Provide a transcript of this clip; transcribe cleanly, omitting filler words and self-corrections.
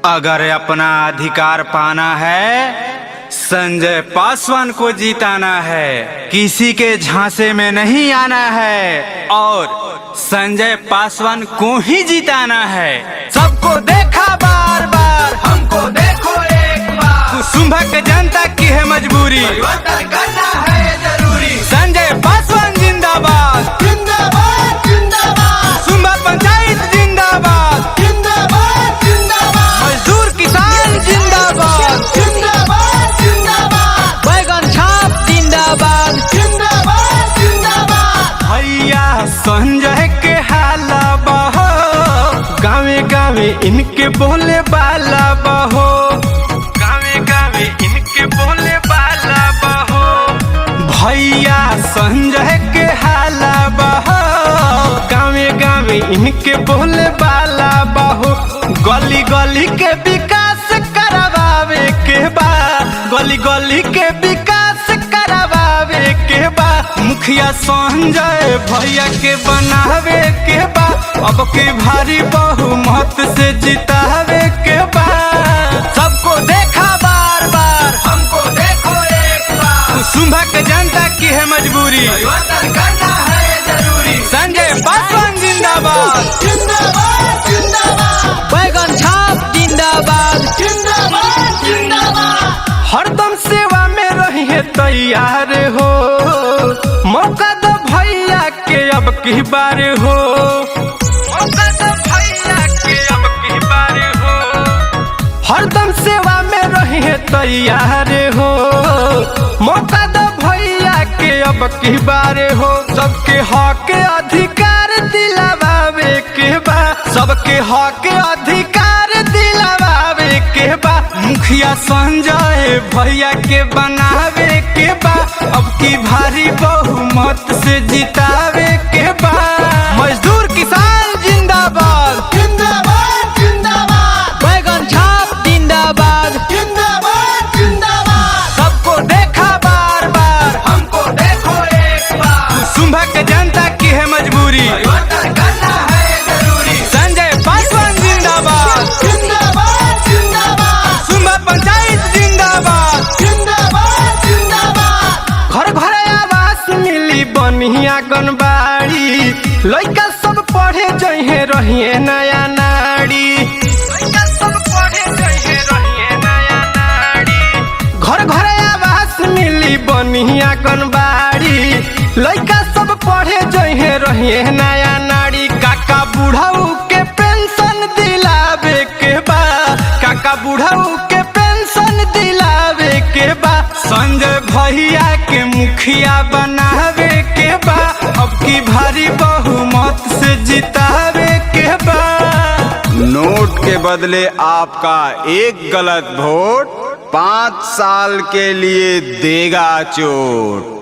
अगर अपना अधिकार पाना है, संजय पासवान को जिताना है, किसी के झांसे में नहीं आना है और संजय पासवान को ही जिताना है। सबको देखा बार बार, हमको देखो एक बार। कुसुम्भक जनता की है मजबूरी, परिवर्तन करना है जरूरी। संजय पासवान जिंदाबाद, जिंदाबाद जिंदाबाद। कुसुम्भा पंचायत जिंदाबाद, जिंदाबाद जिंदाबाद। मजदूर किसान जिंदाबाद, जिंदाबाद जिंदाबाद। बैगन छाप जिंदाबाद, जिंदाबाद जिंदाबाद। भैया संजय के हाला बहो, गावे गावे इनके बोले बाला बहो, गावे गावे इनके बोले बाला बहो। भैया संजय के हाला बहो, गावे गावे इनके बोले बाला बहो। गली गली के विकास करवावे के बा, गली गली के विकास करवावे के बा। मुखिया संजय भैया के बनावे के बा, अब के भारी बहुमत से जितावे के बा। सबको देखा बार बार, हमको देखो एक बार। कुसुम्भक जनता की है मजबूरी, परिवर्तन करना है जरूरी। संजय पासवान जिंदाबाद, जिंदाबाद जिंदाबाद। बैगन छाप जिंदाबाद, जिंदाबाद जिंदाबाद। हरदम सेवा में रही है तैयार हो, मौका दो भैया के अब की बार हो, मौका दो भैया के अब की बार हो। हरदम सेवा में रही है तैयार हो, मौका दो भैया के अब की बार हो। सबके हक अधिकार दिलावे के बा, सबके हक अधिकार दिलावे के बा। मुखिया संजय भैया के बनावे के बा, अब की भारी बहुमत से जितावे के बा। मजदूर किसान जिंदाबाद, जिंदाबाद जिंदाबाद। बैगन छाप जिंदाबाद, जिंदाबाद जिंदाबाद। सबको देखा बार बार, हमको देखो एक बार। कुसुम्भक जनता की है मजबूरी, परिवर्तन करना है जरूरी। संजय पासवान जिंदाबाद, जिंदाबाद जिंदाबाद। कुसुम्भा पंचायत जिंदाबाद, जिंदाबाद जिंदाबाद। घर घर आवास मिली बनिया आंगनबाड़ी, लइका सब पढ़े जइहे रहिए नया नारी, लइका सब पढ़े जइहे रहिए नया नारी। घर घर आवास मिली बनिया आंगनबाड़ी, लइका सब पढ़े जइहे रहिए नया नारी। काका बुढ़ऊ के पेंशन दिलावे के बा, काका बुढ़ऊ के पेंशन दिलावे के बा। संजय भैया के मुखिया बनावे के बा, अब की भारी बहुमत से जितावे के बा। नोट के बदले आपका एक गलत वोट 5 साल के लिए देगा चोट।